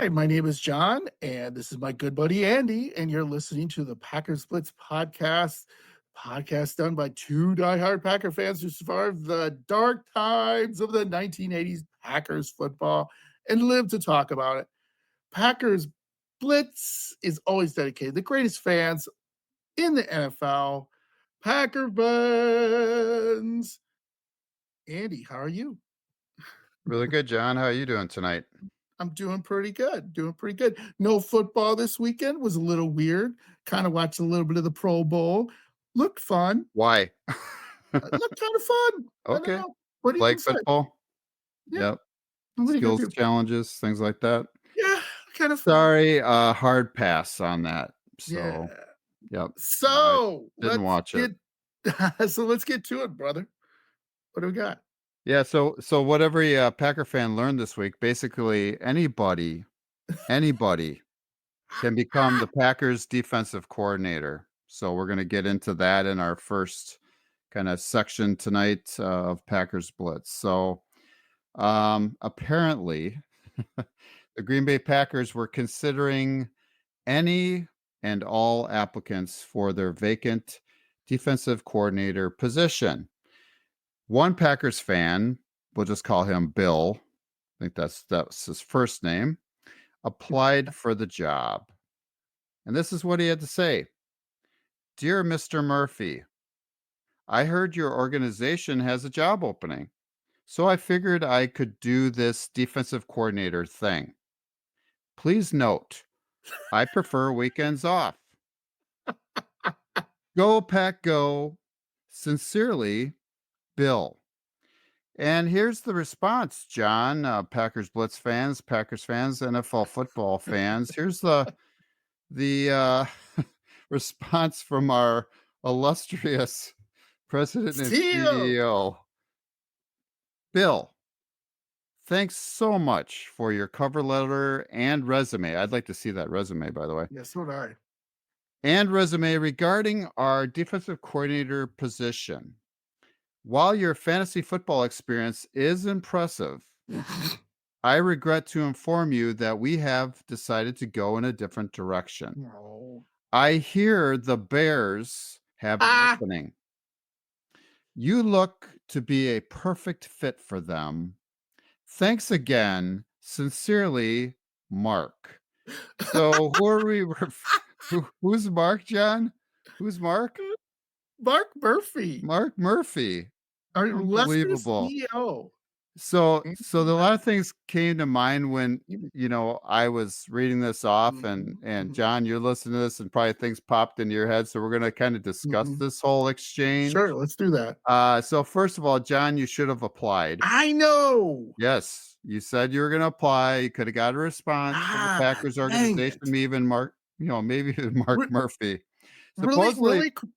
Hi, my name is John, and this is my good buddy Andy, and you're listening to the Packers Blitz podcast done by two diehard Packer fans who survived the dark times of the 1980s Packers football and live to talk about it. Packers Blitz is always dedicated to the greatest fans in the NFL, Packer fans. Andy, how are you? Really good, John. How are you doing tonight? I'm doing pretty good, doing pretty good. No football this weekend, was a little weird. Kinda watched a little bit of the Pro Bowl. Looked fun. Why? Looked kinda fun. I don't Okay. know. What do you Like can say? football? Yeah, Yep. what are you gonna Skills do? challenges, things like that. Yeah, kind of fun. Sorry, hard pass on that. So, Yeah. yep. I So, didn't let's watch it. get let's get to it, brother. What do we got? Yeah, so what every Packer fan learned this week, basically anybody can become the Packers defensive coordinator. So we're going to get into that in our first kind of section tonight of Packers Blitz. So apparently, the Green Bay Packers were considering any and all applicants for their vacant defensive coordinator position. One Packers fan, we'll just call him Bill, I think that's his first name, applied for the job. And this is what he had to say. Dear Mr. Murphy, I heard your organization has a job opening, so I figured I could do this defensive coordinator thing. Please note, I prefer weekends off. Go, Pack, go. Sincerely, Bill. And here's the response, John, Packers Blitz fans, Packers fans, NFL football fans. Here's the response from our illustrious president and Steal! CEO. Bill, thanks so much for your cover letter and resume. I'd like to see that resume, by the way. Yeah, so did I. And resume regarding our defensive coordinator position. While your fantasy football experience is impressive, I regret to inform you that we have decided to go in a different direction. No. I hear the Bears have an Ah! opening. You look to be a perfect fit for them. Thanks again. Sincerely, Mark. So who are we? Who's Mark, John? Who's Mark? Mark Murphy, Mark Murphy. our illustrious Unbelievable. CEO. So a lot of things came to mind when I was reading this off, and Mhm, and mhm, John, you're listening to this, and probably things popped into your head. So we're gonna kind of discuss mhm. this whole exchange. Sure, let's do that. So first of all, John, you should have applied. I know! Yes, you said you were gonna apply. You could have got a response from the Ah, Packers dang organization, it. even Mark, maybe even Mark Re Murphy. really Supposedly, really q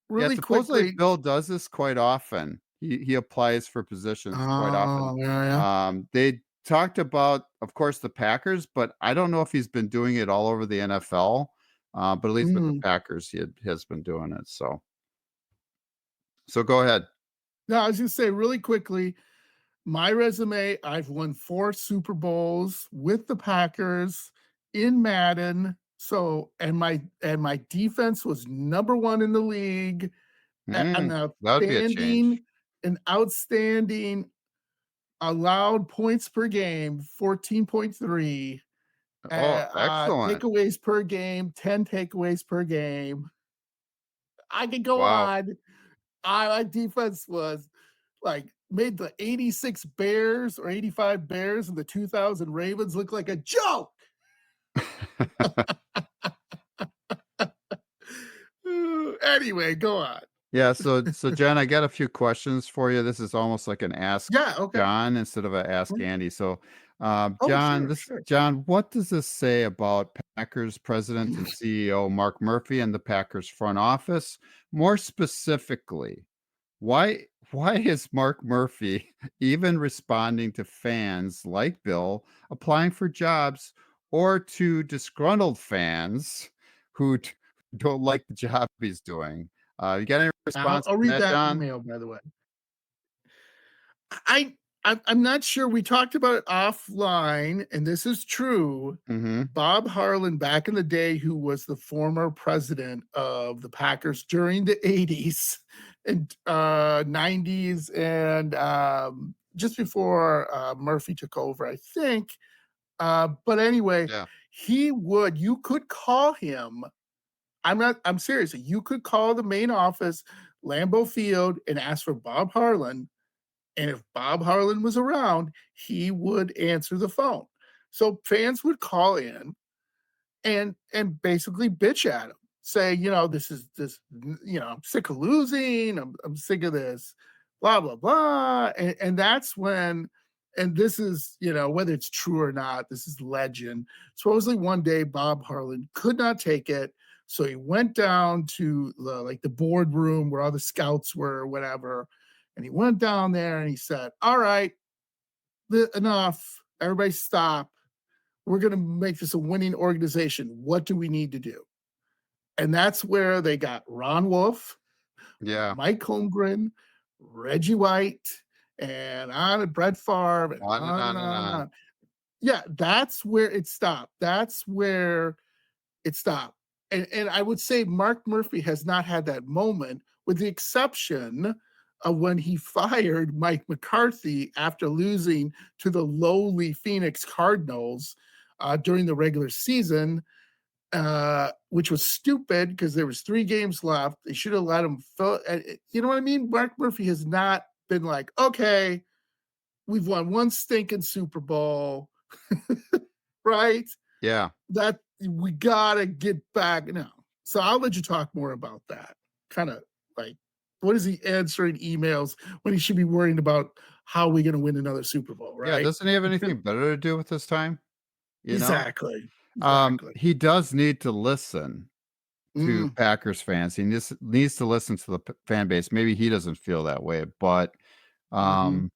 yeah, really supposedly quickly. Bill does this quite often. He applies for positions quite often. Oh, yeah, yeah. They talked about, of course, the Packers, but I don't know if he's been doing it all over the NFL. But at least with the Mhm. Packers, has been doing it. So go ahead. No, I was gonna say really quickly, my resume, I've won 4 Super Bowls with the Packers in Madden, so and my defense was number 1 in the league, an That would be a change. outstanding allowed points per game, 14.3, Oh, excellent! takeaways per game, 10 takeaways per game. I could go Wow. on. My defense was like made the 86 Bears or 85 Bears and the 2000 Ravens look like a joke. Anyway, go on. Yeah, so John, I got a few questions for you. This is almost like an ask Yeah, okay. John instead of a ask Mm. Andy. So, Oh, sure, sure. John, what does this say about Packers president and CEO Mark Murphy and the Packers front office? More specifically, why is Mark Murphy even responding to fans like Bill applying for jobs, or to disgruntled fans who don't like the job he's doing? You got any I'll response I'll to read that, that John? email, by the way. I I'm not sure, we talked about it offline, and this is true. Mhm. Bob Harlan, back in the day, who was the former president of the Packers during the '80s and, '90s and, just before, Murphy took over, I think. But anyway, Yeah. you could call him. I'm serious. You could call the main office, Lambeau Field, and ask for Bob Harlan, and if Bob Harlan was around, he would answer the phone. So fans would call in and basically bitch at him, say, this is this, I'm sick of losing, I'm sick of this, blah blah blah, and that's when, and this is, whether it's true or not, this is legend. Supposedly one day Bob Harlan could not take it, so he went down to the boardroom where all the scouts were, or whatever, and he went down there and he said, "All right, enough, everybody stop. We're going to make this a winning organization. What do we need to do?" And that's where they got Ron Wolf, Yeah. Mike Holmgren, Reggie White, and on and Brett Favre, and On and on and on and on and on. on. Yeah, that's where it stopped. That's where it stopped. And I would say Mark Murphy has not had that moment, with the exception of when he fired Mike McCarthy after losing to the lowly Phoenix Cardinals during the regular season, which was stupid because there was 3 games left. They should have let him fill. You know what I mean? Mark Murphy has not been like, okay, we've won one stinking Super Bowl, right? Yeah. That we gotta get back now. So I'll let you talk more about that. Kind of like, what is he answering emails when he should be worrying about how we going to win another Super Bowl, Yeah, right? doesn't he have anything better to do with his time, you know? Exactly. Exactly. He does need to listen to Mm, Packers fans. He needs to listen to the fan base. Maybe he doesn't feel that way, but hmm. um,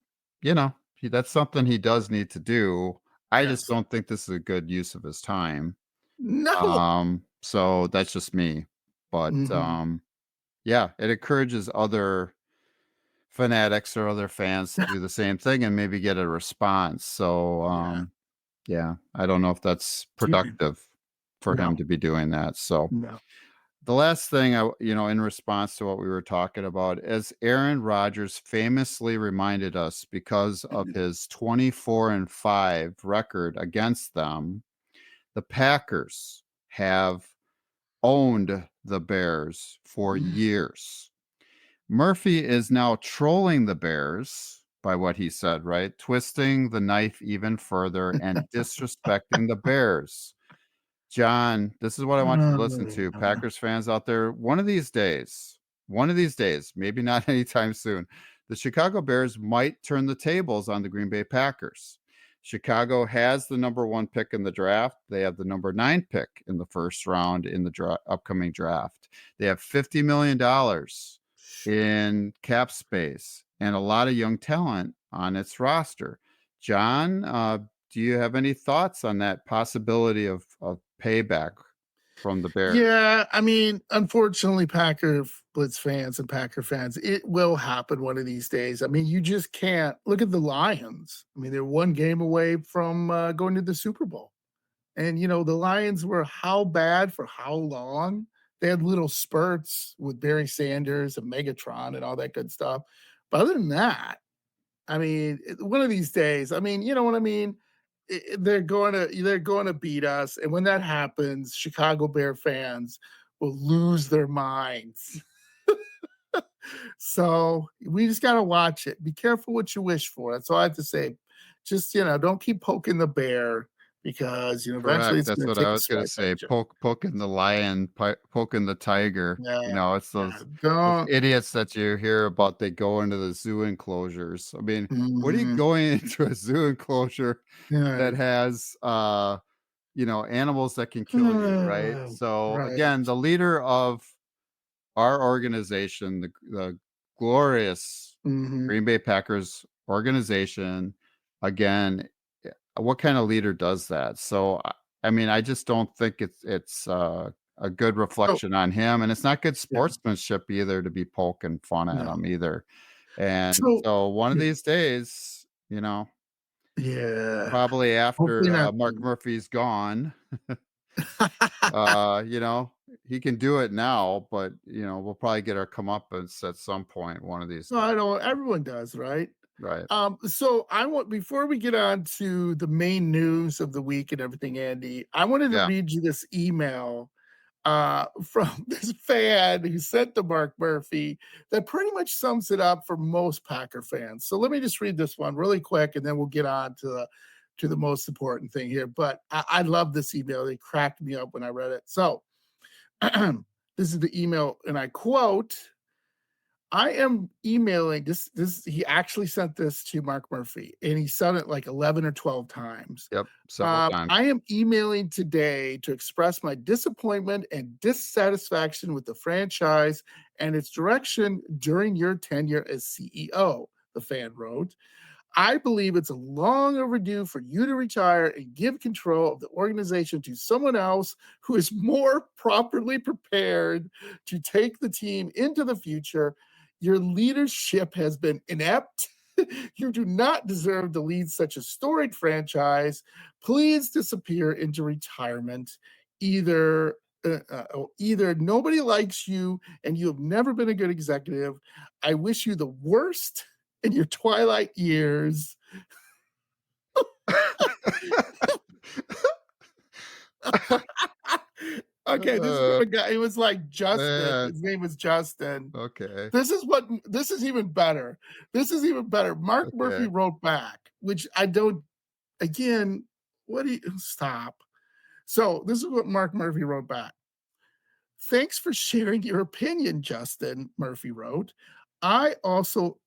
that's something he does need to do. I just Yes. don't think this is a good use of his time. No. So that's just me. But Hmm. yeah, it encourages other fanatics or other fans to do the same thing and maybe get a response. So Yeah. yeah, I don't know if that's Excuse me. productive for him No. to be doing that. So No. the last thing in response to what we were talking about, as Aaron Rodgers famously reminded us, because of his 24-5 record against them, the Packers have owned the Bears for Mm. years. Murphy is now trolling the Bears by what he said, right? Twisting the knife even further and disrespecting the Bears. John, this is what I want you to listen Oh, to, yeah. Packers fans out there. One of these days, maybe not anytime soon, the Chicago Bears might turn the tables on the Green Bay Packers. Chicago has the number 1 pick in the draft. They have the number 9 pick in the first round in the upcoming draft. They have $50 million in cap space and a lot of young talent on its roster. John, do you have any thoughts on that possibility of payback from the Bears? Yeah, I mean, unfortunately, Packer Blitz fans and Packer fans, it will happen one of these days. I mean, you just can't look at the Lions. I mean, they're 1 game away from going to the Super Bowl. And, the Lions were how bad for how long? They had little spurts with Barry Sanders and Megatron and all that good stuff. But other than that, I mean, one of these days, I mean, you know what I mean? They're going to beat us, and when that happens, Chicago Bear fans will lose their minds. So we just got to watch it. Be careful what you wish for. That's all I have to say. Just don't keep poking the bear, because eventually Correct. it's That's going what to take I a was going to swipe say. at you. Poking the lion, poking the tiger. Yeah, It's yeah. those Don't. idiots that you hear about. They go into the zoo enclosures. I mean, what are you Mhm. going into a zoo enclosure Yeah. that has animals that can kill you, right? So again, Right. the leader of our organization, the glorious Hmm. Green Bay Packers organization, again, what kind of leader does that? So, I mean, I just don't think it's a good So reflection on him, and it's not good yeah, sportsmanship either to be poking fun at no. him either. And So so, one of yeah. these days. you know, Yeah. probably Hopefully after not Mark soon. Murphy's gone. You know, he can do it now, but we'll probably get our comeuppance at some point one of these No, I days. know everyone does, right? Right. So I want before we get on to the main news of the week and everything, Andy, I wanted to Yeah. read you this email from this fan who sent to Mark Murphy that pretty much sums it up for most Packer fans. So let me just read this one really quick, and then we'll get on to the most important thing here. But I love this email; they cracked me up when I read it. So this is the email, and I quote: I am emailing this he actually sent this to Mark Murphy, and he sent it like 11 or 12 times. Yep. Several times. I am emailing today to express my disappointment and dissatisfaction with the franchise and its direction during your tenure as CEO, the fan wrote. I believe it's a long overdue for you to retire and give control of the organization to someone else who is more properly prepared to take the team into the future. Your leadership has been inept. You do not deserve to lead such a storied franchise. Please disappear into retirement. Either either nobody likes you and you have never been a good executive. I wish you the worst in your twilight years. Okay, this is Uh, from a guy. It was like Justin. man. His name was Justin. Okay. This is even better. This is even better. Mark Murphy Okay. wrote back, which I don't again, what do you stop? So this is what Mark Murphy wrote back. Thanks for sharing your opinion, Justin, Murphy wrote. I also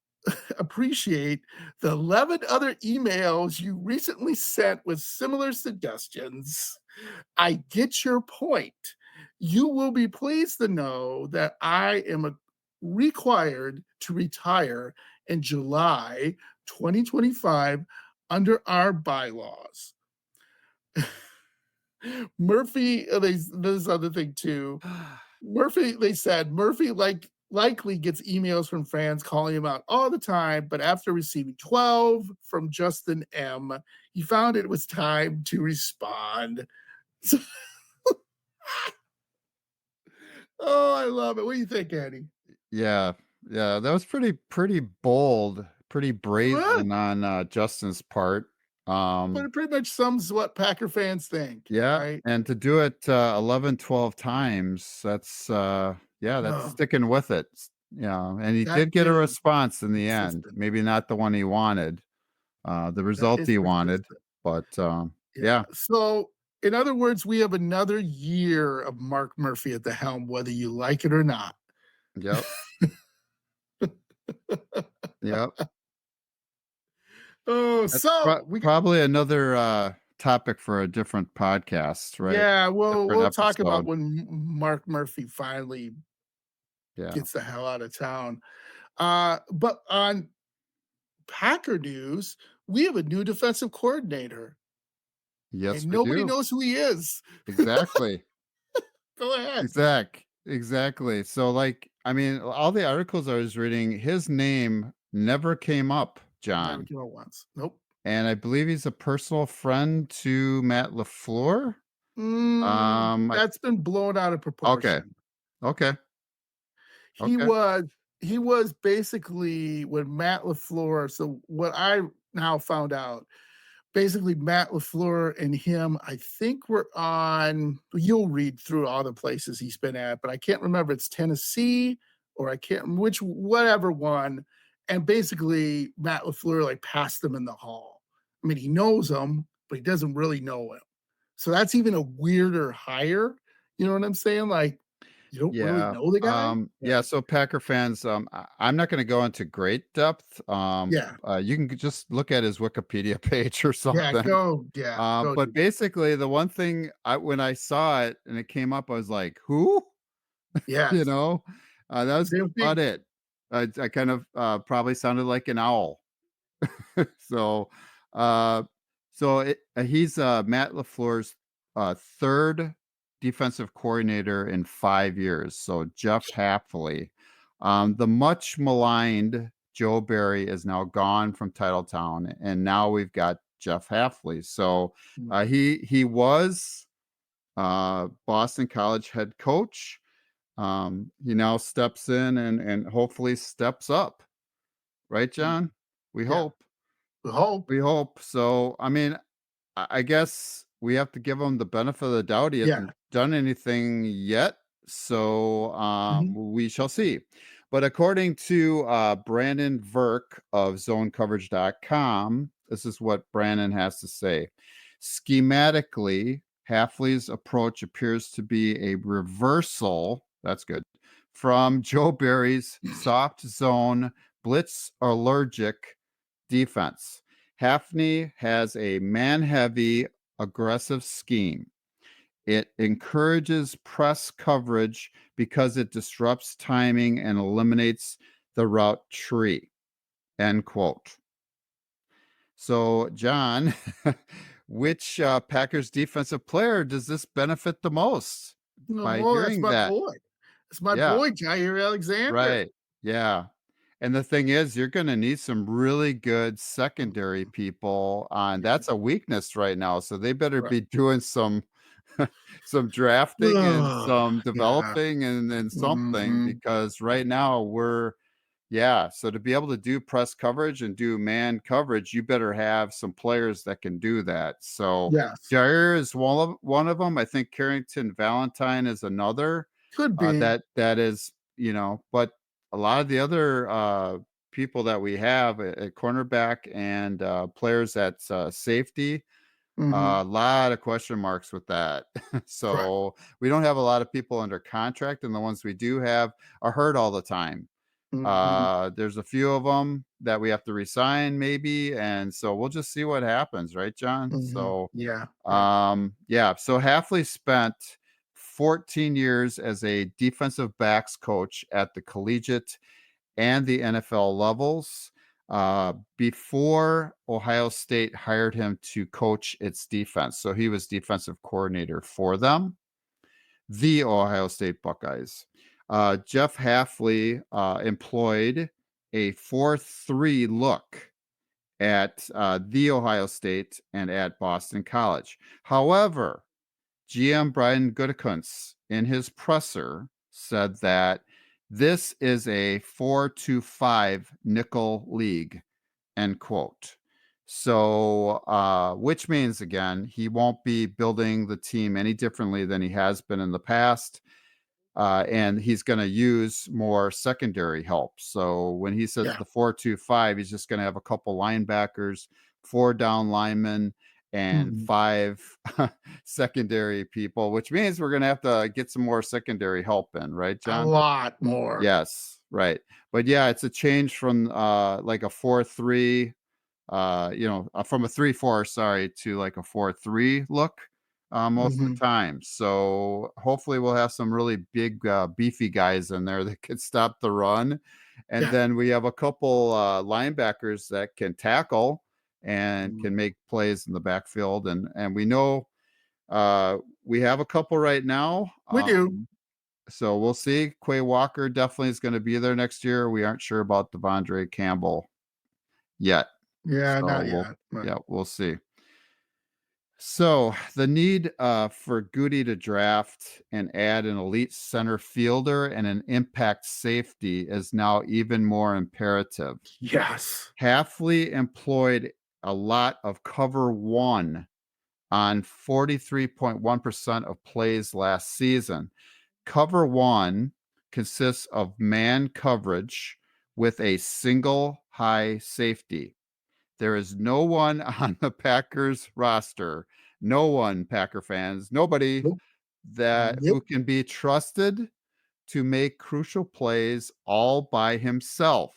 appreciate the 11 other emails you recently sent with similar suggestions. I get your point. You will be pleased to know that I am required to retire in July 2025 under our bylaws. Murphy, this other thing too. Murphy, they said Murphy likely gets emails from fans calling him out all the time, but after receiving 12 from Justin M, he found it was time to respond. So, oh, I love it. What do you think, Andy? Yeah. Yeah. That was pretty bold, pretty It was, brazen on Justin's part. but Um, it pretty much sums what Packer fans think, yeah, right? and to do it 11, 12 times, that's Oh, sticking with it. Yeah, and he that did get a is response in the end. consistent. Maybe not the one he wanted, the That result is he wanted, persistent. but Yeah. yeah. So, in other words, we have another year of Mark Murphy at the helm, whether you like it or not. Yep. Yep. Oh, That's so we probably another topic for a different podcast, right? yeah, Different we'll talk about episode. when Mark Murphy finally Yeah. gets the hell out of town. But on Packer news, we have a new defensive coordinator, Yes, and we nobody do. knows who he is. Exactly. Go ahead. Exactly. So, like, I mean, all the articles I was reading, his name never came up, Never John. came out once. Nope. And I believe he's a personal friend to Matt LaFleur. I That's been blown out of Okay. proportion. Okay. He Okay. was he was basically when Matt LaFleur. So what I now found out, basically Matt LaFleur and him, I think we're on. You'll read through all the places he's been at, but I can't remember. It's Tennessee or I can't which whatever one. And basically Matt LaFleur like passed him in the hall. I mean, he knows him, but he doesn't really know him. So that's even a weirder hire. You know what I'm saying? Like you don't really Yeah. know the guy. Yeah. So, Packer fans, I'm not going to go into great depth. Yeah. You can just look at his Wikipedia page or something. Go do But that. basically, the one thing when I saw it and it came up, I was like, "Who?" You Yes. know, that was Same about thing. it. I kind of probably sounded like an owl. So, uh, he's Matt Lafleur's third defensive coordinator in 5 years. So Jeff Hafley, the much maligned Joe Barry is now gone from Titletown, and now we've got Jeff Halfley. So Mhm. he was Boston College head coach. He now steps in and hopefully steps up, right, Mm. John? We Yeah, hope. we hope. We hope. So, I mean, I guess we have to give him the benefit of the doubt. He Yeah. hasn't done anything yet, so Mhm. we shall see. But according to Brandon Verk of ZoneCoverage.com, this is what Brandon has to say. Schematically, Halfley's approach appears to be a reversal. That's good. From Joe Barry's soft zone blitz allergic defense. Hafney has a man heavy, aggressive scheme. It encourages press coverage because it disrupts timing and eliminates the route tree. End quote. So, John, which Packers defensive player does this benefit the most by No, that's hearing my that? boy. It's my Yeah, boy, Jair Alexander. right. Yeah. And the thing is, you're gonna need some really good secondary Mhm. people on Yeah, that's a weakness right now, so they better right. be doing some some drafting and Ugh, some yeah. developing and something Mhm. because right now we're yeah, so to be able to do press coverage and do man coverage, you better have some players that can do that. So Yes. Jair is one of them. I think Carrington Valentine is another. Could be. That is, but a lot of the other people that we have at cornerback and players at safety, Mhm. a lot of question marks with that. Correct. So we don't have a lot of people under contract, and the ones we do have are hurt all the time. Mhm. There's a few of them that we have to resign, maybe, and so we'll just see what happens, right, John? Mhm. So, Yeah, yeah. yeah. So Halfley spent 14 years as a defensive backs coach at the collegiate and the NFL levels before Ohio State hired him to coach its defense. So he was defensive coordinator for them, the Ohio State Buckeyes. Jeff Halfley employed a 4-3 look at the Ohio State and at Boston College. However, GM Brian Gutekunst in his presser said that this is a 4-5 nickel league, end quote. So, which means again, he won't be building the team any differently than he has been in the past. And he's going to use more secondary help. So when he says Yeah. the 4-2-5, he's just going to have a couple linebackers, 4 down linemen, and Mhm. 5 secondary people, which means we're going to have to get some more secondary help in, right, A John? lot more. Yes, right. But yeah, it's a change from like a 4-3 from a 3-4, sorry, to like a 4-3 look most of the Mhm. time. So hopefully we'll have some really big, beefy guys in there that can stop the run. And Yeah. then we have a couple linebackers that can tackle and Mhm. can make plays in the backfield. And we know uh, we have a couple right now. We do. So we'll see. Quay Walker definitely is going to be there next year. We aren't sure about Devondre Campbell yet. Yeah, So not yet, but yeah, we'll see. So the need for Goody to draft and add an elite center fielder and an impact safety is now even more imperative. yes. Halfley employed a lot of cover one on 43.1% of plays last season. Cover one consists of man coverage with a single high safety. There is no one on the Packers roster, no one, Packer fans, nobody Nope. that Yep. who can be trusted to make crucial plays all by himself.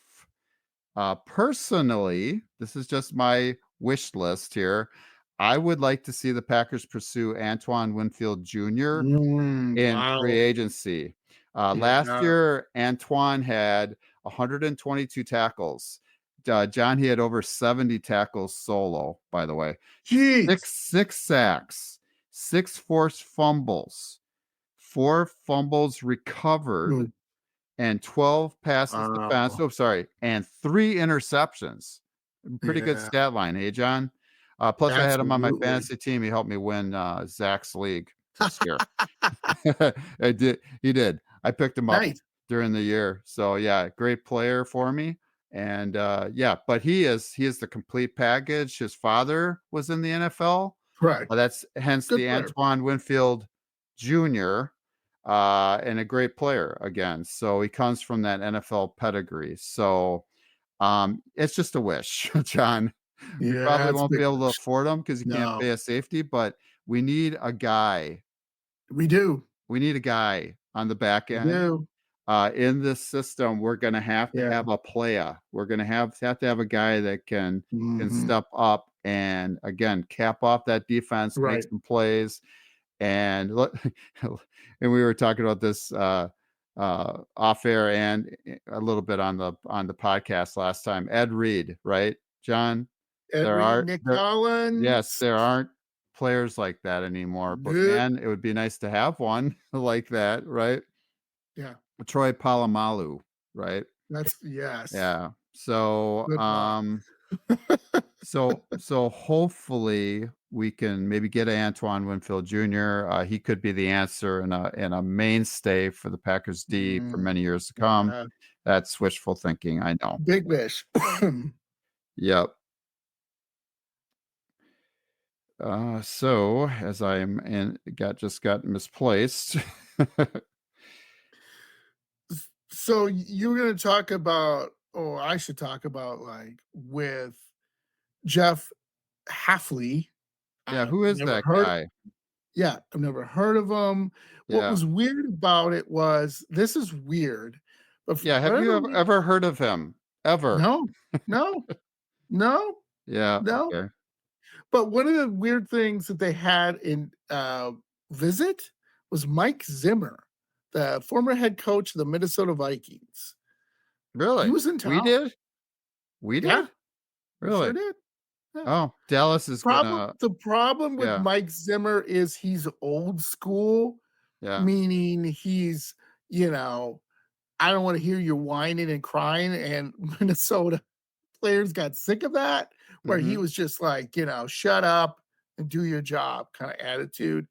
Personally, this is just my wish list here. I would like to see the Packers pursue Antoine Winfield Jr. in free Wow. agency. Last Yeah. year, Antoine had 122 tackles. John, he had over 70 tackles solo, by the way. Jeez. Six sacks, 6 forced fumbles, 4 fumbles recovered, Mm. and 12 passes defense. Wow. Oh, sorry, and 3 interceptions. Pretty good Yeah, stat line, hey, John? Plus, I had him on my absolutely. fantasy team. He helped me win Zach's league this year. I did. He did. I picked him up Nice. during the year. So yeah, great player for me. And yeah, but he is the complete package. His father was in the NFL. Right. That's hence Good the player. Antoine Winfield Jr. And a great player again. So he comes from that NFL pedigree. So it's just a wish, John. We Yeah, probably it's a won't be big able to wish. afford him because you can't No, pay a safety, but we need a guy. we do. We need a guy on the back We end. do. In this system, we're gonna have to Yeah. have a player. We're gonna have to have a guy that can Mhm. step up and again cap off that defense, make Right. some plays, and look. And we were talking about this off air and a little bit on the podcast last time. Ed Reed, right, John? Ed There Reed, are Nick there Yes, Collins. there aren't players like that anymore, but Nope. man, it would be nice to have one like that, right? Yeah, Troy Polamalu, right? that's yes. Yeah. So, Good luck. so hopefully we can maybe get Antoine Winfield Jr. He could be the answer and a mainstay for the Packers D for Mm, many years to come. yeah, That's wishful thinking, I know. big wish. Yep. So as I'm and got misplaced. So you were gonna talk about, or I should talk about, like, with Jeff Hafley. Yeah, I've who is never that heard guy? Yeah, I've never heard of him. What Yeah. was weird about it was this is weird, but for Yeah, have you whatever ever heard of him? Ever? no, no, no, Yeah, no. okay. But one of the weird things that they had in, visit was Mike Zimmer, the former head coach of the Minnesota Vikings. He Really? was in We town. did? We Yeah, did? he sure Really? did. Yeah. Oh, Dallas is gonna The problem with yeah, Mike Zimmer is he's old school, yeah, meaning he's, you know, I don't wanna hear you whining and crying, and Minnesota players got sick of that, where he mhm, was just like, "Shut up and do your job," kinda attitude,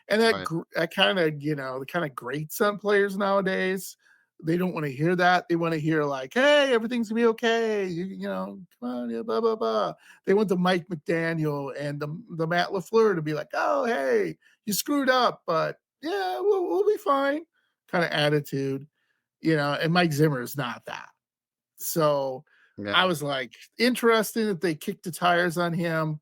and right, that kinda, that kinda grates on players nowadays. They don't wanna hear that, they wanna hear like, "Hey, everything's gonna be okay, come on, yeah, blah, blah, blah." They want the Mike McDaniel and the Matt LaFleur to be like, "Oh, hey, you screwed up, but yeah, we'll be fine," kinda attitude, and Mike Zimmer is not that. So I yeah, was like, interesting that they kicked the tires on him.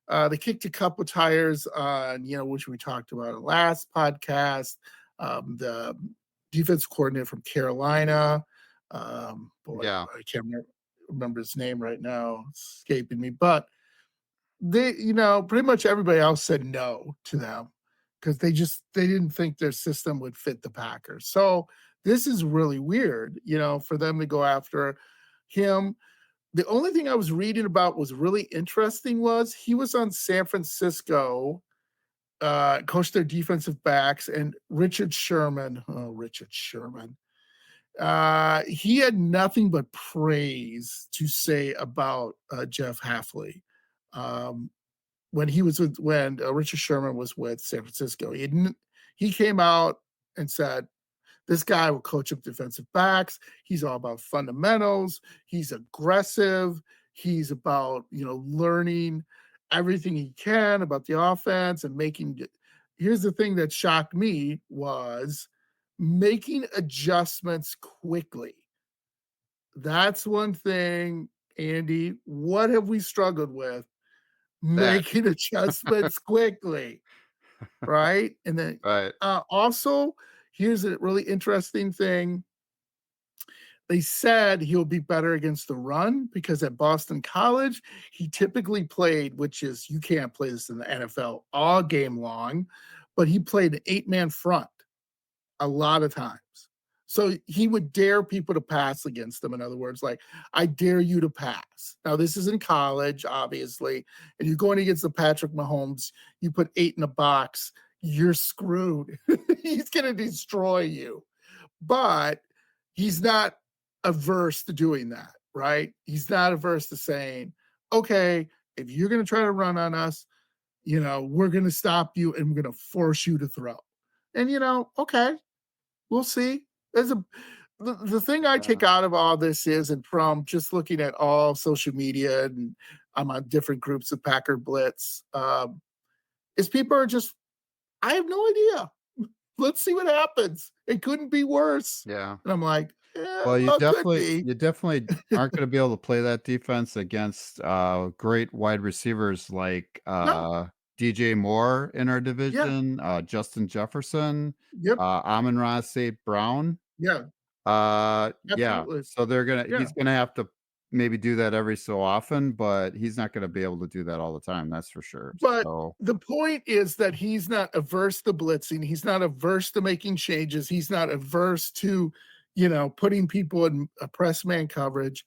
They kicked a couple tires on, which we talked about in the last podcast. The defense coordinator from Carolina. Boy, yeah, I can't remember his name right now. It's escaping me. But they, pretty much everybody else said no to them because they didn't think their system would fit the Packers. So this is really weird, for them to go after him. The only thing I was reading about was really interesting was he was on San Francisco, coached their defensive backs, and Richard Sherman, he had nothing but praise to say about Jeff Hafley. Um, when Richard Sherman was with San Francisco, he came out and said, "This guy will coach up defensive backs. He's all about fundamentals. He's aggressive. He's about, learning everything he can about the offense and making." Here's the thing that shocked me was making adjustments quickly. That's one thing, Andy. What have we struggled with? that, Making adjustments quickly, right? And then right, also, here's a really interesting thing. They said he'll be better against the run because at Boston College, he typically played, which is you can't play this in the NFL all game long, but he played an 8-man front a lot of times. So he would dare people to pass against them. In other words, like, I dare you to pass. Now, this is in college, obviously, and you're going against the Patrick Mahomes. You put 8 in a box, you're screwed. He's going to destroy you. But he's not averse to doing that, right? He's not averse to saying, okay, if you're going to try to run on us, we're going to stop you and we're going to force you to throw. And, okay, we'll see. There's the thing I Yeah. take out of all this is, and from just looking at all social media, and I'm on different groups of Packer Blitz, is people are just, I have no idea. Let's see what happens. It couldn't be worse. Yeah. And I'm like, yeah, Well, well, it could be. you definitely aren't gonna be able to play that defense against, great wide receivers like, No. DJ Moore in our Yeah. division, Justin Jefferson, Yep. Amon-Ra St. Brown. Yeah. Yeah, Absolutely. so Yeah. he's gonna have to maybe do that every so often, but he's not gonna be able to do that all the time, that's for sure, But so the point is that he's not averse to blitzing. He's not averse to making changes. He's not averse to, putting people in a press man coverage.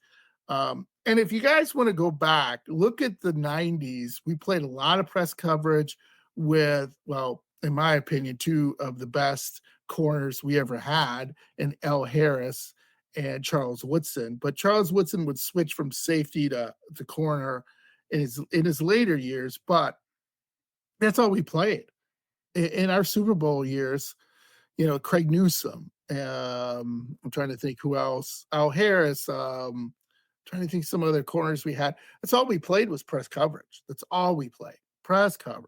And if you guys want to go back, look at the 90s. We played a lot of press coverage with, well, in my opinion, two of the best corners we ever had in L. Harris and Charles Woodson. But Charles Woodson would switch from safety to corner in his later years, but that's all we played in our Super Bowl years. Craig Newsome. I'm trying to think who else. Al Harris. Trying to think some other corners we had. That's all we played was press coverage. That's all we played, press coverage,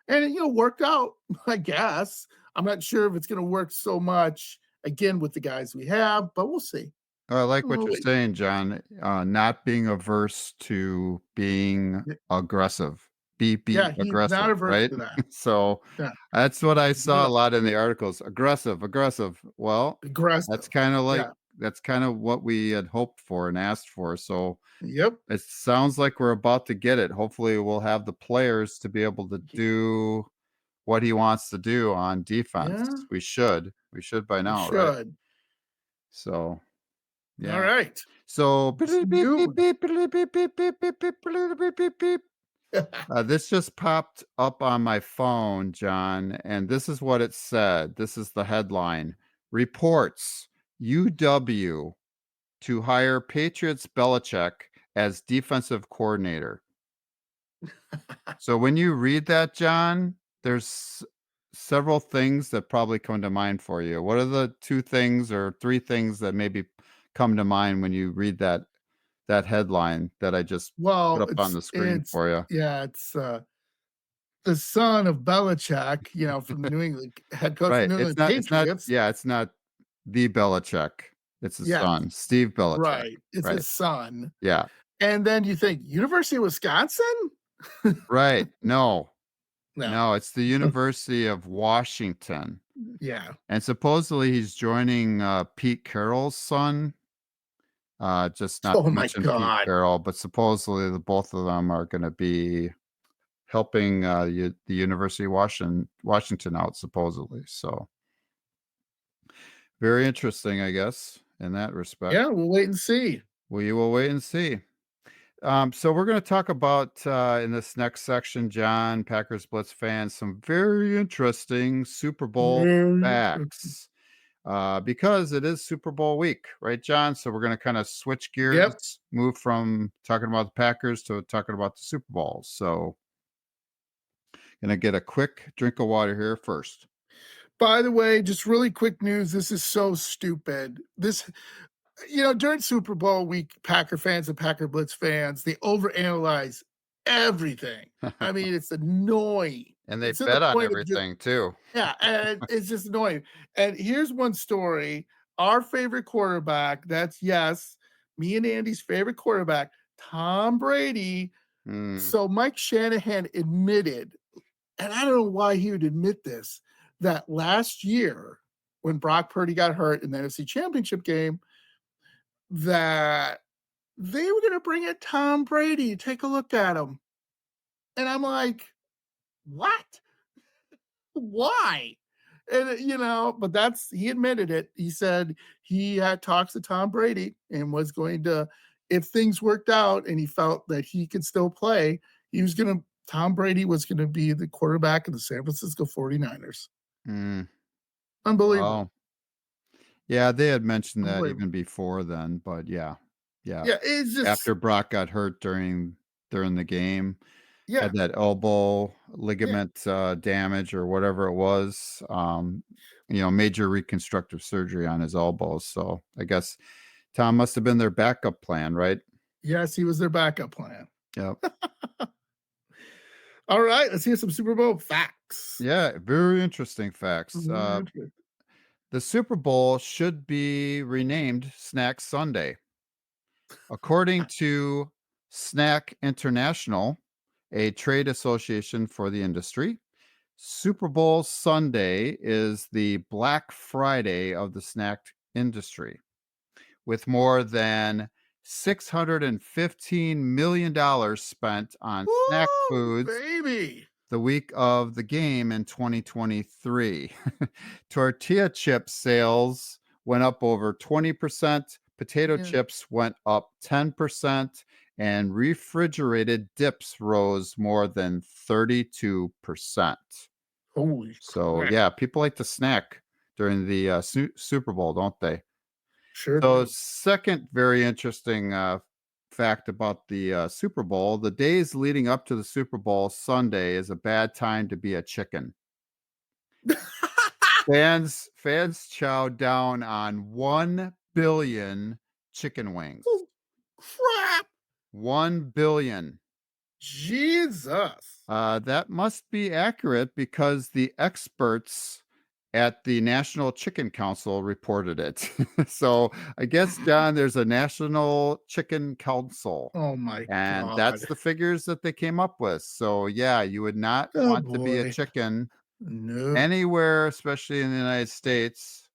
and it worked out. I guess I'm not sure if it's going to work so much again with the guys we have, but we'll see. I like what We'll you're wait. saying, John, not being averse to being aggressive. Be Yeah, he's not aggressive, averse right? to that. So, Yeah, that's what I saw a good, lot in the articles, aggressive, aggressive. Well, aggressive. Yeah. that's kinda what we had hoped for and asked for, so Yep. it sounds like we're about to get it. Hopefully, we'll have the players to be able to do what he wants to do on Yeah. defense. We should. We should by We now, right? should. So, All yeah. right. So, Some news. this just popped up on my phone, John, and this is what it said. This is the headline: Reports UW to hire Patriots Belichick as defensive coordinator. So when you read that, John, there's several things that probably come to mind for you. What are the two things or three things that maybe come to mind when you read that headline that I just put Well, up on it's the screen it's for you? yeah, it's the son of Belichick, from the New England head coach of the Right. New England Patriots. It's not the Belichick. It's his Yes, son, Steve Belichick. right. It's Right. his son. Yeah. And then you think, University of Wisconsin? Right. No. No. No, it's the University of Washington. Yeah. And supposedly he's joining Pete Carroll's son. Just not Oh to my mention Pete god. Carroll, but supposedly the both of them are going to be helping the University of Washington out, supposedly. So very interesting, I guess, in that respect. Yeah, we'll wait and see. We will wait and see. So we're going to talk about in this next section, John, Packers Blitz fans, some very interesting Super Bowl Very interesting. facts because it is Super Bowl week, right, John? So we're going to kind of switch Yep. gears, move from talking about the Packers to talking about the Super Bowl. So going to get a quick drink of water here first. By the way, just really quick news. This is so stupid. During Super Bowl week, Packer fans and Packer Blitz fans, they overanalyze everything. I mean, it's annoying. And they It's to the bet on point of just, everything too. yeah, and it's just annoying. And here's one story. Our favorite quarterback, that's yes, me and Andy's favorite quarterback, Tom Brady. Hmm. So Mike Shanahan admitted, and I don't know why he would admit this, that last year when Brock Purdy got hurt in the NFC Championship game, that they were gonna bring in Tom Brady, take a look at him. And I'm like, "What? Why?" And, but he admitted it. He said he had talks to Tom Brady and was going to, if things worked out and he felt that he could still play, Tom Brady was gonna be the quarterback of the San Francisco 49ers. Hmm. Unbelievable. Wow. Yeah, they had mentioned that Unbelievable. even before then, but yeah. Yeah. Yeah, it's just After Brock got hurt during the game, yeah, had that elbow yeah. ligament, damage or whatever it was, major reconstructive surgery on his elbow, so I guess Tom must have been their backup plan, right? Yes, he was their backup plan. Yep. All right, let's hear some Super Bowl facts. Yeah, very interesting facts. Very interesting. The Super Bowl should be renamed Snack Sunday. According to Snack International, a trade association for the industry, Super Bowl Sunday is the Black Friday of the snack industry, with more than $615 million spent on snack Woo, foods baby. the week of the game in 2023. Tortilla chip sales went up over 20%, potato Yeah. chips went up 10%, and refrigerated dips rose more than 32%. Holy So, crap. yeah, people like to snack during the Super Bowl, don't they? Sure So, do. second very interesting fact about the Super Bowl: the days leading up to the Super Bowl Sunday is a bad time to be a chicken. Fans chow down on 1 billion chicken wings. Oh, crap. 1 billion. Jesus. That must be accurate because the experts at the National Chicken Council reported it. So I guess, John, there's a National Chicken Council, Oh my and God. that's the figures that they came up with. So yeah, you would not Oh want to be a boy. chicken No. anywhere, especially in the United States.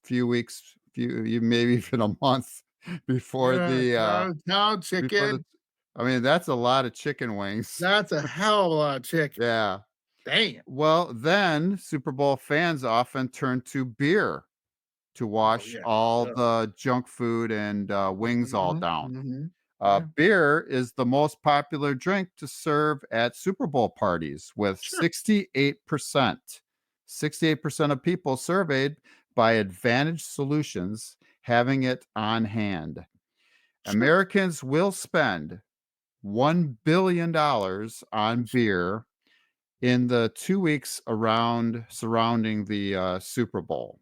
Few weeks, maybe even a month before Yeah, the cow before the. chicken. I mean, that's a lot of chicken wings. That's a hell of a lot of chicken. Yeah. Damn. Well, then Super Bowl fans often turn to beer to Oh wash yeah. all Yeah. the junk food and wings all Mhm, down. mhm. Yeah. Beer is the most popular drink to serve at Super Bowl parties with Sure. 68%. 68% of people surveyed by Advantage Solutions having it on hand. Sure. Americans will spend $1 billion on beer in the 2 weeks around surrounding the Super Bowl.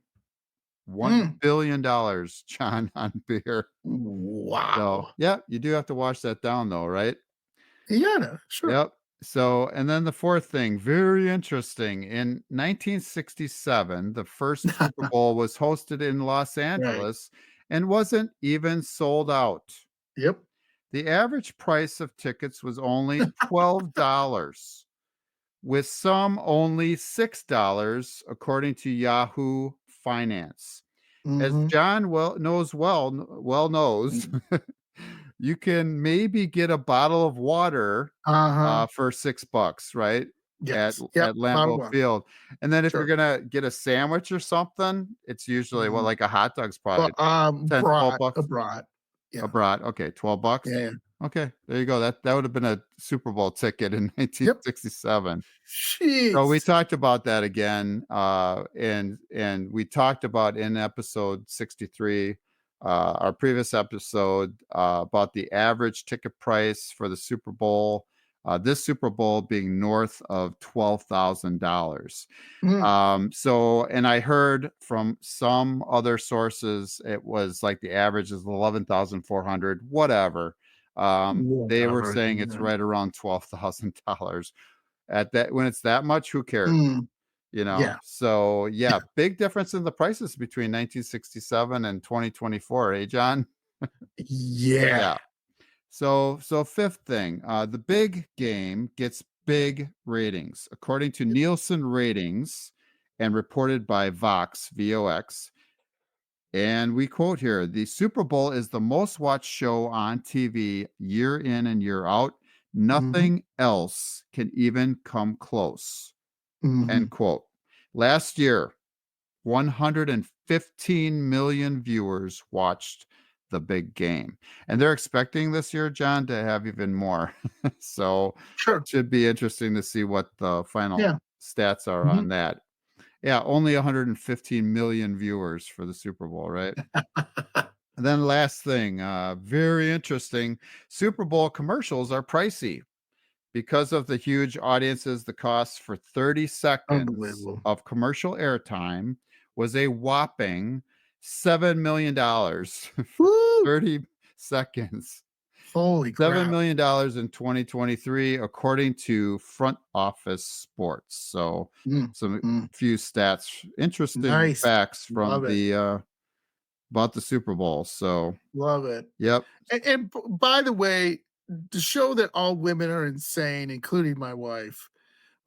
Mm. $1 billion, John, on beer. So, Wow. yeah, you do have to wash that down though, right? Yeah, no, sure. Yep. So, and then the fourth thing, very interesting. In 1967, the first Super Bowl was hosted in Los Right. Angeles and wasn't even sold out. Yep. The average price of tickets was only $12, with some only $6, according to Yahoo Finance. As Mhm. John well knows, Mm. you can maybe get a bottle of water Uh-huh. for $6, right? At Yes. Yep. Bottled Lambeau water. Field. And then if you're Sure. gonna get a sandwich or something, it's usually Mhm. like a hot dog's But, probably 10, 12 a bucks brat. Yeah. abroad. Okay, 12 bucks. Yeah. Okay, there you go. That would have been a Super Bowl ticket in Yep. 1967. So we Jeez. talked about that again, and we talked about in episode 63, our previous episode, about the average ticket price for the Super Bowl. This Super Bowl being north of $12,000. Mm. And I heard from some other sources it was like the average is 11,400, whatever. They were Whatever. saying it's Yeah. right around $12,000 at that. When it's that much, who cares? Mm. Yeah. So yeah, big difference in the prices between 1967 and 2024, eh, John? Yeah. Yeah. So fifth thing, the big game gets big ratings. According to Nielsen ratings and reported by Vox, and we quote here, the Super Bowl is the most watched show on TV year in and year out. Mhm. Nothing else can even come close. End Mhm. quote. Last year, 115 million viewers watched the big game. And they're expecting this year, John, to have even more. So Sure. should be interesting to see what the final Yeah. stats are Mhm. on that. Yeah, only 115 million viewers for the Super Bowl, right? And then last thing, very interesting, Super Bowl commercials are pricey. Because of the huge audiences, the cost for 30 seconds Unbelievable. of commercial airtime was a whopping $7 million dollars for Woo! 30 seconds. Holy $7 crap. million dollars in 2023, according to Front Office Sports. So, Mm, some mm. few stats, interesting Nice. facts from Love it. the about the Super Bowl. So, Love it. yep, And by the way, to show that all women are insane, including my wife.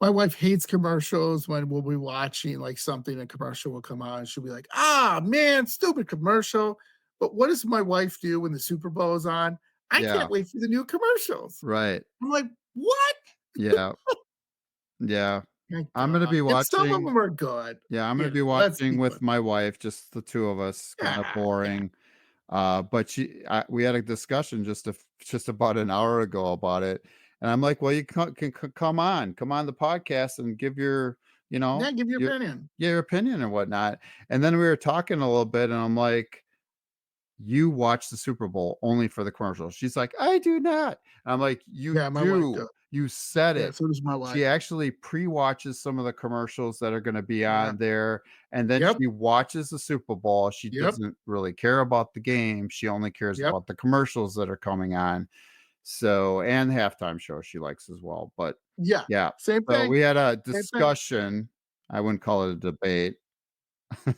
My wife hates commercials when we'll be watching like something, a commercial will come on, and she'll be like, "Ah, man, stupid commercial." But what does my wife do when the Super Bowl is on? I yeah, can't wait for the new commercials. right, I'm like, "What?" yeah, yeah. My I'm gonna god. be And some of watching. them are good. Yeah, I'm gonna You be know, let's watching be with clear. my wife, just the 2 of us, kinda Yeah, yeah. boring, but we had a discussion just about an hour ago about it, and I'm like, "Well, you come on the podcast and give your, you know, Yeah, give your your opinion. your opinion and whatnot," and then we were talking a little bit, and I'm like, "You watch the Super Bowl only for the commercials." She's like, "I do not." I'm like, "You Yeah, my wife do. does. You said Yeah, it." so does my She wife. actually pre-watches some of the commercials that are gonna be Yeah. on there, and then Yep, she watches the Super Bowl. She yep, doesn't really care about the game. She only cares yep. about the commercials that are coming on. So, and halftime show she likes as well. But Yeah, yeah, same so thing, we had a same thing. discussion. I wouldn't call it a debate,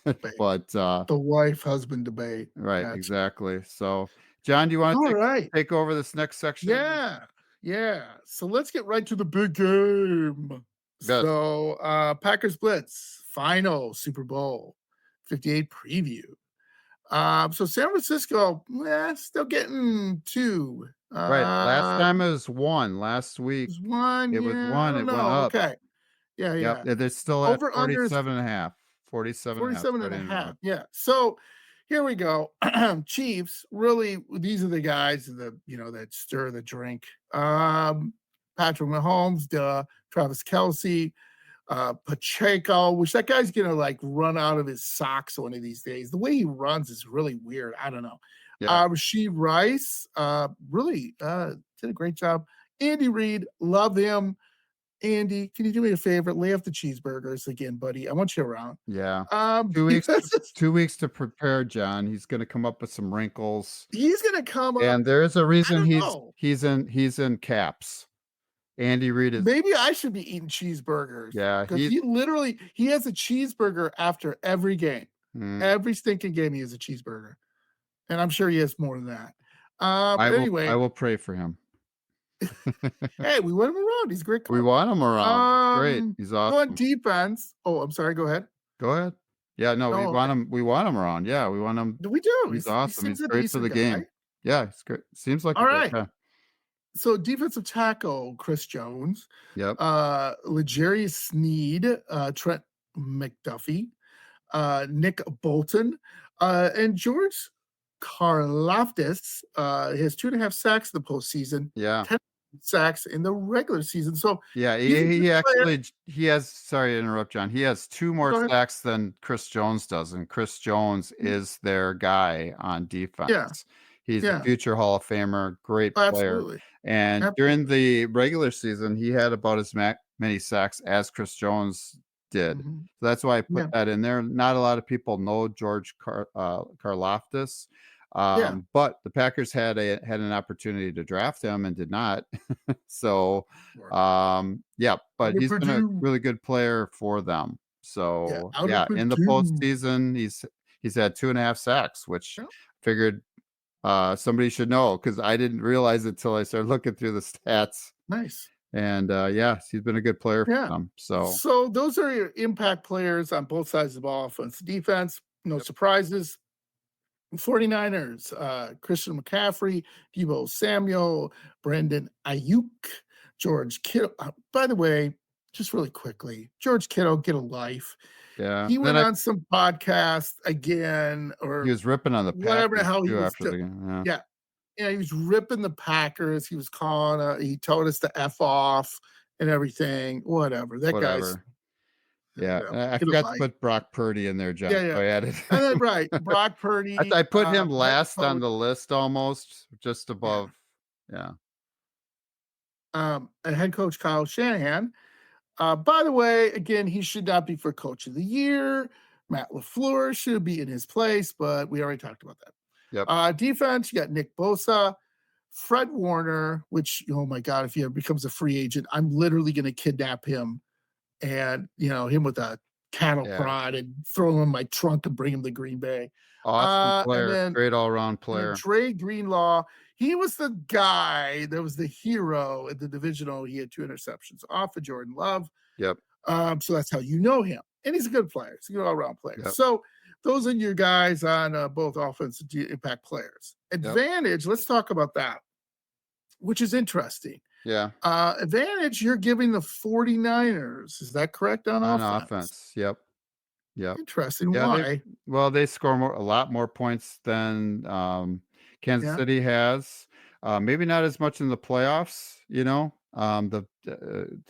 Debate. but The wife-husband debate. right, Gotcha. exactly. So, John, do you wanna All take right. take over this next section? Yeah, yeah. So let's get right to the big game. Good. So, Packers Blitz, final Super Bowl 58 preview. So San Francisco, still getting 2. Right, last time it was 1. Last week, There's 1, it was yeah, I 1, don't it went know, up. okay. Yeah, Yep, yeah. they're still at Over under is 47.5. 47.5 47 and a starting to half. run. Yeah. So here we go. Chiefs, really, these are the guys that stir the drink. Patrick Mahomes, Travis Kelsey, Pacheco, which that guy's gonna like run out of his socks one of these days. The way he runs is really weird. I don't know. Yeah, Rasheed Rice, really did a great job. Andy Reid, love him. Andy, can you do me a favor? Lay off the cheeseburgers again, buddy. I want you around. yeah. 2 weeks to Because 2 weeks to prepare, John. He's gonna come up with some wrinkles, he's gonna come up. and there is a I reason don't know. he's in caps. Andy Reid is. Maybe I should be eating cheeseburgers Yeah, because he has a cheeseburger after every game. mm, Every stinking game, he has a cheeseburger, and I'm sure he has more than that. But I anyway, will pray for him. hey, we want him around. He's a great We coach. want him around. He's great. He's So on awesome. defense. Oh, I'm sorry. Go ahead. Go ahead. Yeah, no, Oh, okay. we want him around. Yeah, we want him. We do. He's He awesome. seems He's a great for decent the guy. game. Yeah, he's great. Seems like a All great right. guy. So defensive tackle Chris Jones, Yep. L'Jarius Sneed, Trent McDuffie, Nick Bolton, and George Karlaftis has 2.5 sacks in the postseason, Yeah. 10 sacks in the regular season. So Yeah, he's a good he player. actually he has, sorry to interrupt, John. He has 2 more Go ahead. sacks than Chris Jones does, and Chris Jones Mm, is their guy on yeah, defense. He's a yeah, future Hall of Famer, great player, absolutely, and during absolutely. the regular season, he had about as many sacks as Chris Jones did. Mhm. So that's why I put Yeah, that in there. Not a lot of people know George Karlaftis, yeah. but the Packers had an opportunity to draft him and did not. So, Sure. yeah, Out but of he's been a Purdue. really good player for them. Yeah, So, out of yeah, in the Purdue. postseason, he's had 2.5 sacks, which Yeah, figured, somebody should know because I didn't realize it till I started looking through the stats. nice. And, yes, he's been a good player for Yeah. them. So, So those are your impact players on both sides of the ball, offense, defense. No yep, surprises. 49ers, Christian McCaffrey, Debo Samuel, Brandon Ayuk, George Kittle. By the way, just really quickly, George Kittle, get a life. yeah. He Then went on some podcast again he or was ripping on the whatever the Packers hell he too was after doing. the game. Yeah, Yeah. Yeah, he was ripping the Packers. He was he told us to F off and everything. Whatever. That guy's whatever. Yeah, No, I get a forgot to life. put Brock Purdy in there, John, Yeah, so yeah. I added And then right, Brock I Purdy, put him head last on coach. the list almost, just Yeah. above. Yeah. And head coach Kyle Shanahan. By the way, again, he should not be for coach of the year. Matt LaFleur should be in his place, but we already talked about that. Yep. Defense, you got Nick Bosa, Fred Warner, which, oh my God, if he ever becomes a free agent, I'm literally going to kidnap him and, him with a cattle Yeah. prod and throw him in my trunk and bring him to Green Bay. Awesome And player, then great all-around and then player. Dre Greenlaw, he was the guy that was the hero in the divisional. He had 2 interceptions off of Jordan Love. Yep. So that's how you know him. And he's a good player. He's a good all-around player. Yep. So those are your guys on both offensive impact players. Yep. Advantage, let's talk about that, which is interesting. Yeah. Advantage, you're giving the 49ers. Is that correct on On offense? offense. Yep. Yep. Interesting. Yeah, Why? they score a lot more points than, Kansas Yeah. City has. Maybe not as much in the playoffs, the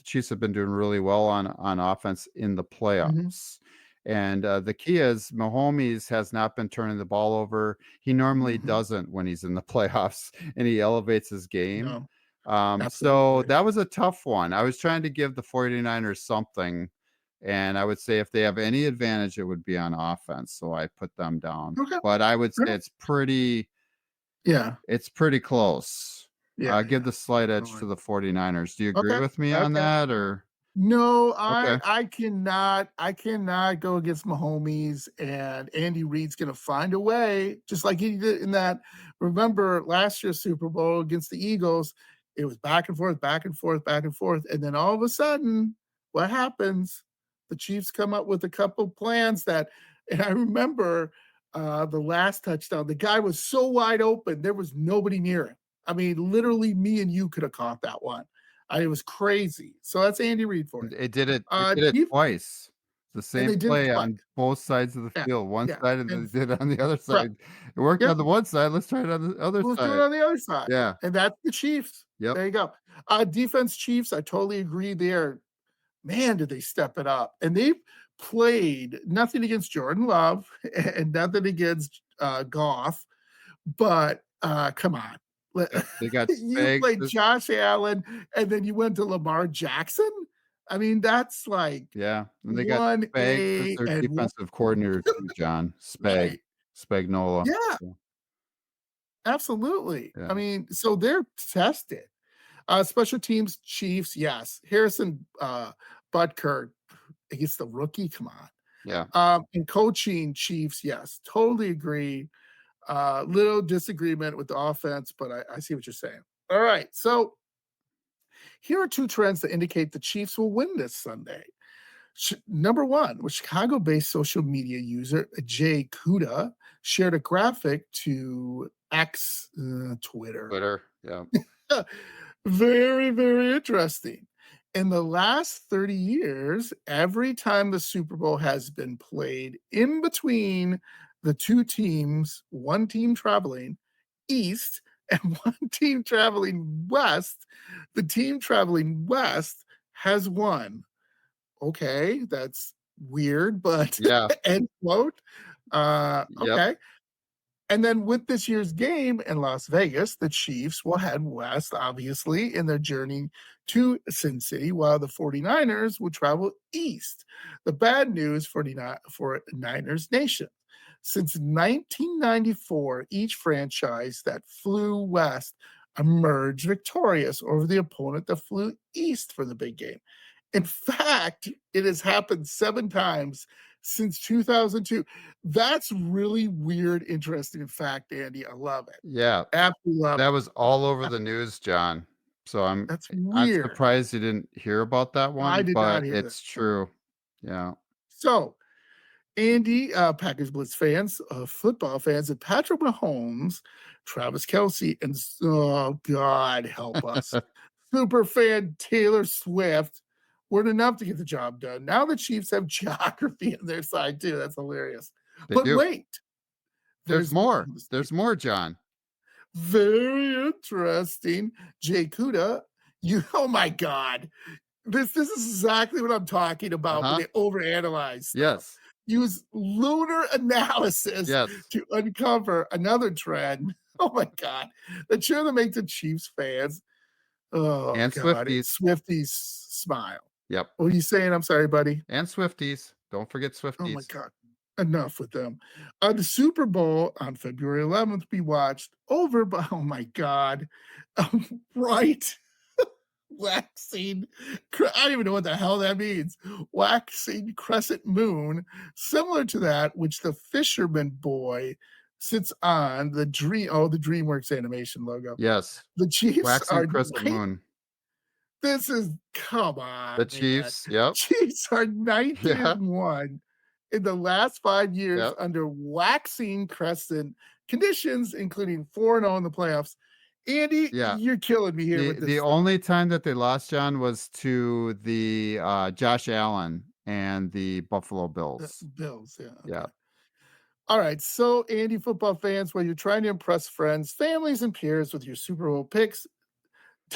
Chiefs have been doing really well on offense in the Hmm. playoffs, and, the key is Mahomes has not been turning the ball over. He normally Hmm. doesn't when he's in the playoffs, and he elevates his game. No, So absolutely. that was a tough one. I was trying to give the 49ers something, and I would say if they have any advantage, it would be on offense, so I put them down. Okay. But I would All say right. Yeah. it's pretty close. Yeah. Give Yeah. the slight edge to Totally. the 49ers. Do you agree Okay. with me on Okay. that, or No, okay. I cannot go against Mahomes, and Andy Reid's gonna find a way, just like he did in that. Remember last year's Super Bowl against the Eagles, it was back and forth, back and forth, back and forth, and then all of a sudden, what happens? The Chiefs come up with a couple plans that, and I remember the last touchdown, the guy was so wide open, there was nobody near him. I mean, literally, me and you could have caught that one. It was crazy. So that's Andy Reid for you. It did it Def twice. The And same they did it play twice. on both sides of the Yeah, field. One yeah, side and and they did it on the other correct. side. It worked Yep, on the one side, let's try it on the other let's do it side. on the other side, Yeah. and that's the Chiefs. Yep. There you go. Defense Chiefs, I totally agree there. Man, did they step it up, and they've played nothing against Jordan Love and nothing against, Goff, but, come on. Yep. They got You Spags played this Josh Allen, and then you went to Lamar Jackson? I mean, that's like yeah, and they got Spags as 1A their and 1 defensive coordinator too, John. right. Spagnuolo. Yeah, So, absolutely. yeah. I mean, so they're tested. Special teams, Chiefs, yes. Harrison, Butker, he's the rookie, come on. Yeah. And coaching, Chiefs, yes, totally agree. Little disagreement with the offense, but I see what you're saying. All right, so here are 2 trends that indicate the Chiefs will win this Sunday. Number 1, with Chicago-based social media user Jay Kuda shared a graphic to X, Twitter. Twitter. Yeah. Very, very interesting. In the last 30 years, every time the Super Bowl has been played in between the 2 teams, one team traveling east and one team traveling west, the team traveling west has won. Okay, that's weird, but Yeah. end quote. Yep. Okay. And then with this year's game in Las Vegas, the Chiefs will head west, obviously, in their journey to Sin City, while the 49ers will travel east. The bad news for Niners Nation. Since 1994, each franchise that flew west emerged victorious over the opponent that flew east for the big game. In fact, it has happened 7 times since 2002. That's really weird, interesting fact, Andy. I love it. Yeah. Absolutely love That it. was all over Uh, the news, John. So That's I'm weird. surprised you didn't hear about that I one, did not but hear that. it's true. Yeah. So, Andy, Packers Blitz fans, football fans, and Patrick Mahomes, Travis Kelsey, and oh, God help us, super fan Taylor Swift weren't enough to get the job done. Now the Chiefs have geography on their side too. That's hilarious. They But do. wait, There's there's more more. to the story. There's more, John. Very interesting. Jay Kuda, oh my God. This is exactly what I'm talking about when Uh-huh. they overanalyze stuff. Yes. Use lunar analysis Yes. to uncover another trend. Oh my god. The trend that makes the Chiefs fans, oh And god, Swifties. it's Swifties smile. Yep. What are you saying? I'm sorry, buddy. And Swifties. Don't forget Oh my Swifties. god. Enough with them. The Super Bowl on February 11th, we watched over by oh my god. Right. Waxing I don't even know what the hell that means. Waxing crescent moon, similar to that which the fisherman boy sits on the DreamWorks animation logo. Yes. The Chiefs Waxing are crescent moon. this is come on, The man. Chiefs. Yep. Chiefs are 19 Yeah. and 1 in the last 5 years Yep. under waxing crescent conditions, including 4-0 in the playoffs. Andy, Yeah. you're killing me here with this The stuff. only time that they lost, John, was to the, Josh Allen and the Buffalo The Bills. Bills, yeah, Yeah. okay. All right, so Andy, football fans, while you're trying to impress friends, families, and peers with your Super Bowl picks,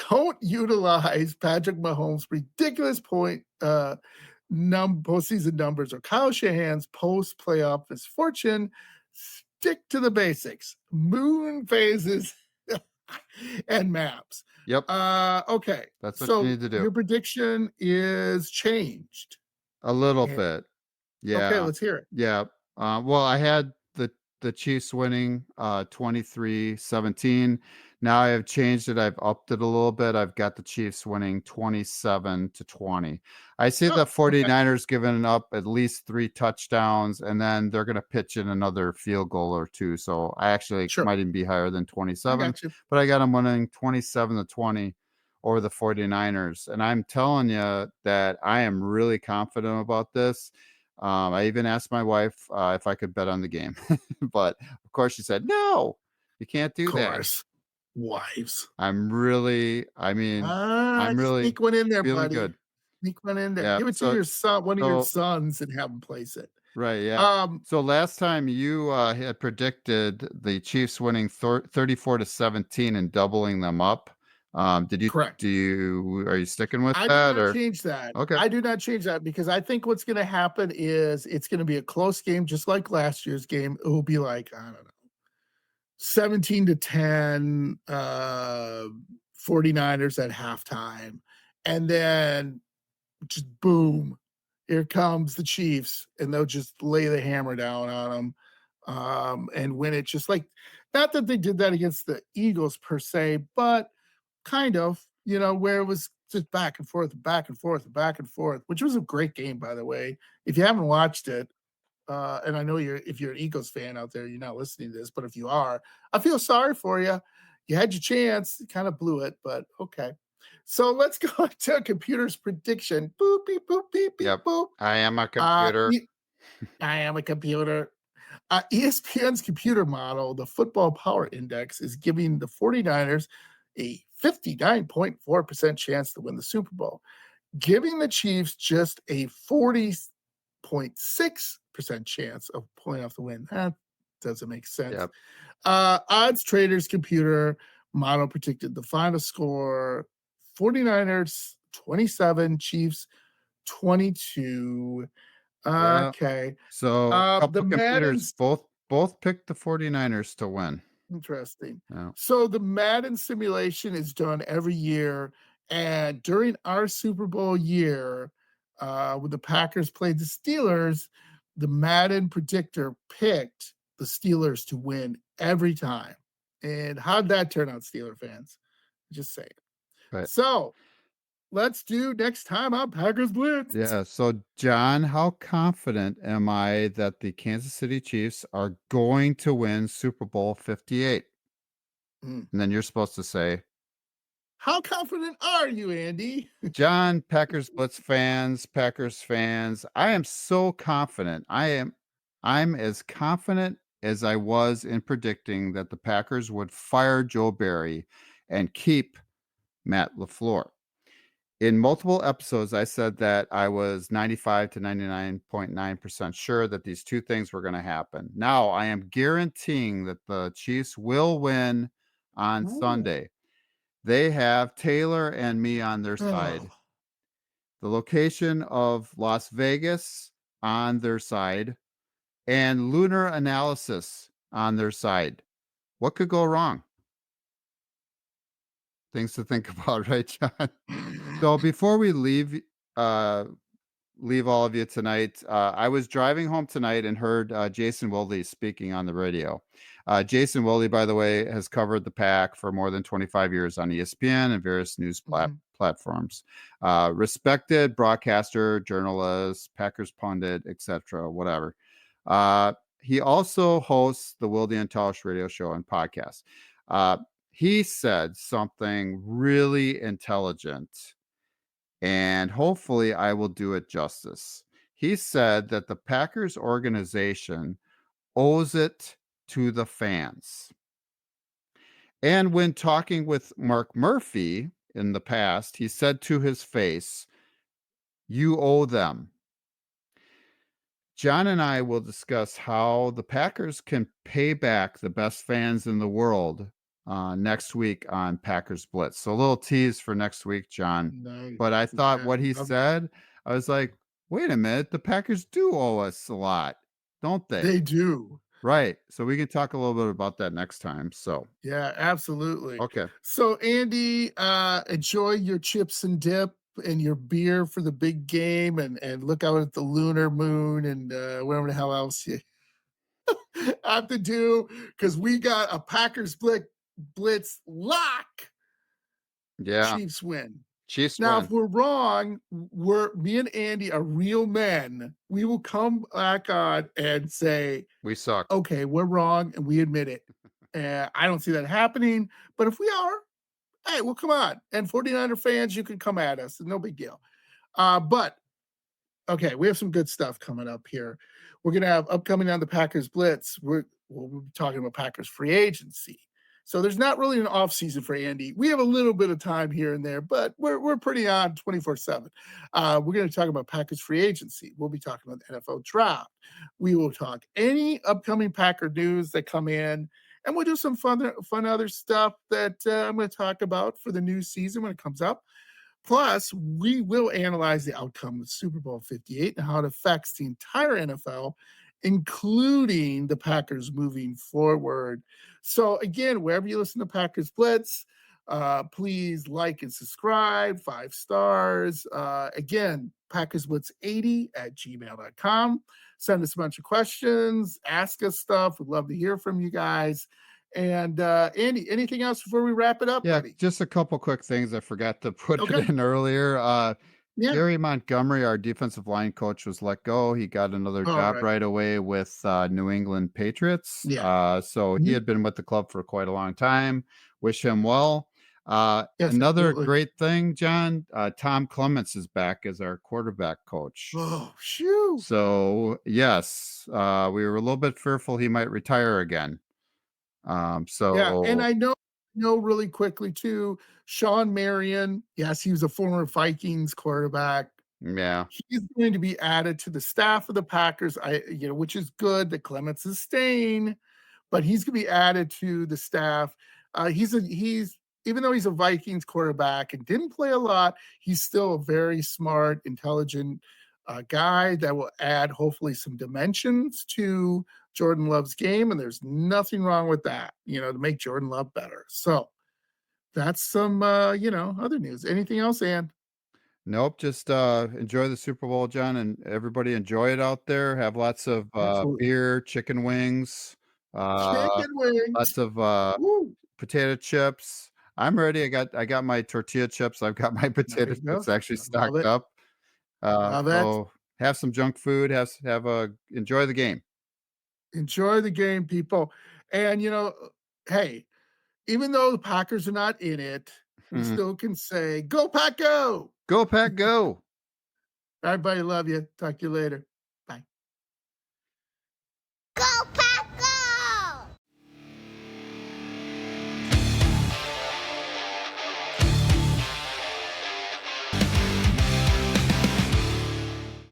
don't utilize Patrick Mahomes' ridiculous postseason numbers or Kyle Shanahan's post-playoff misfortune. Stick to the basics: moon phases and maps. Yep. Okay, That's what you so need to do. your prediction is changed. A little And bit. okay, Yeah. let's hear it. Yeah. Well, I had the Chiefs winning 23-17. Now I have changed it. I've upped it a little bit. I've got the Chiefs winning 27-20. I see the Oh, okay, 49ers giving up at least 3 touchdowns, and then they're going to pitch in another field goal or two. So I actually sure. might even be higher than I 27, got you. but I got them winning 27-20 over the 49ers. And I'm telling you that I am really confident about this. I even asked my wife if I could bet on the game, but of course she said, no, you can't Of do that. course. Wives. I mean, I'm Just really sneak one in there, feeling buddy. good. Sneak one in there. Yeah. Give it to your son, one of your So, sons, and have him place it. right. Yeah. Um, So last time you had predicted the Chiefs winning 34-17 and doubling them up. correct. Are you sticking with I do that not or? change that. Okay. I do not change that because I think what's gonna happen is it's gonna be a close game just like last year's game. It will be like, I don't know, 17-10, 49ers at halftime, and then just boom, here comes the Chiefs, and they'll just lay the hammer down on them and win it. Just like, not that they did that against the Eagles per se, but kind of, where it was just back and forth, back and forth, back and forth, which was a great game, by the way. If you haven't watched it, and I know if you're an Eagles fan out there, you're not listening to this, but if you are, I feel sorry for you. You had your chance, kind of blew it, but okay. So let's go to a computer's prediction. Boop, beep, boop, beep, beep, Yep. boop. I am a Uh, computer. e- I am a computer. ESPN's computer model, the Football Power Index, is giving the 49ers a 59.4% chance to win the Super Bowl, giving the Chiefs just a 40.6% chance of pulling off the win. That doesn't make sense. Yep. Odds Traders computer model predicted the final score 49ers 27, Chiefs 22. Yeah. Okay. So, a The couple computers Madden's both picked the 49ers to win. interesting. Yeah. So the Madden simulation is done every year. And during our Super Bowl year, when the Packers played the Steelers, the Madden predictor picked the Steelers to win every time. And how'd that turn out, Steeler fans? Just saying. Right. So let's do next time on Packers Blitz. Yeah. So, John, how confident am I that the Kansas City Chiefs are going to win Super Bowl 58? Mm. And then you're supposed to say, How confident are you, Andy? John, Packers fans, I am so confident. I'm as confident as I was in predicting that the Packers would fire Joe Barry and keep Matt LaFleur. In multiple episodes, I said that I was 95 to 99.9% sure that these two things were going to happen. Now I am guaranteeing that the Chiefs will win on Ooh. Sunday. They have Taylor and me on their Oh, side. the location of Las Vegas on their side, and lunar analysis on their side. What could go wrong? Things to think about, right, John? So before we uh, leave all of you tonight. I was driving home tonight and heard Jason Wildey speaking on the radio. Jason Wildey, by the way, has covered the pack for more than 25 years on ESPN and various news Mhm. platforms. Respected broadcaster, journalist, Packers pundit, etc., whatever. Uh, he also hosts the Wildey and Tausch radio show and podcast. Uh, he said something really intelligent, and hopefully I will do it justice. He said that the Packers organization owes it to the fans. And when talking with Mark Murphy in the past, he said to his face, "You owe them." John and I will discuss how the Packers can pay back the best fans in the world next week on Packers Blitz. So a little tease for next week, John. Nice. But I thought Yeah, what he love it. said, I was like, wait a minute, the Packers do owe us a lot, don't they? They do. Right. So we can talk a little bit about that next time. So, Yeah, absolutely. okay. So, Andy, enjoy your chips and dip and your beer for the big game, and look out at the lunar moon and whatever the hell else you have to do, because we got a Packers blitz lock. Yeah. Chiefs win. Chiefs Now, if win. we're wrong, we're me and Andy are real men. We will come back on and say, We suck. okay, we're wrong, and we admit it. I don't see that happening, but if we are, hey, well, come on. And 49er fans, you can come at us. No big deal. But okay, we have some good stuff coming up here. We're gonna have upcoming on the Packers Blitz. We'll be talking about Packers free agency. So there's not really an off season for Andy. We have a little bit of time here and there, but we're pretty on 24/7. We're going to talk about Packers free agency. We'll be talking about the NFL draft. We will talk any upcoming Packer news that come in, and we'll do some fun other stuff that I'm going to talk about for the new season when it comes up. Plus, we will analyze the outcome of Super Bowl 58 and how it affects the entire NFL, including the Packers moving forward. So, again, wherever you listen to Packers Blitz, please like and subscribe, 5 stars. Again, Packers Blitz 80 at gmail.com. Send us a bunch of questions, ask us stuff. We'd love to hear from you guys. And Andy, anything else before we wrap it up, Yeah, buddy? just a couple quick things I forgot to put Okay. it in earlier. Yeah. Gary Montgomery, our defensive line coach, was let go. He got another All job right. right away with New England Patriots. Yeah. So he Mhm. had been with the club for quite a long time. Wish him well. Yes, Another absolutely. great thing, John, Tom Clements is back as our quarterback coach. Oh, shoo. So, yes, we were a little bit fearful he might retire again. Yeah, and So, I know really quickly too, Sean Marion, yes, he was a former Vikings quarterback. yeah. He's going to be added to the staff of the Packers, which is good that Clements is staying, but he's gonna be added to the staff. He's even though he's a Vikings quarterback and didn't play a lot, he's still a very smart, intelligent, guy that will add, hopefully, some dimensions to Jordan Love's game, and there's nothing wrong with that, to make Jordan Love better. So, that's some, other news. Anything else, Ann? Nope, just, enjoy the Super Bowl, John, and everybody enjoy it out there. Have lots of, Absolutely. beer, chicken wings, Chicken wings. lots of, Woo. potato chips. I'm ready. I got my tortilla chips. I've got my There potato you go. chips actually I love stocked it. up. Love it. So have some junk food, have a enjoy the game. Enjoy the game, people. And, hey, even though the Packers are not in it, we Mhm. still can say, "Go Pack, go!" Go Pack, go. All right, buddy. Love you. Talk to you later.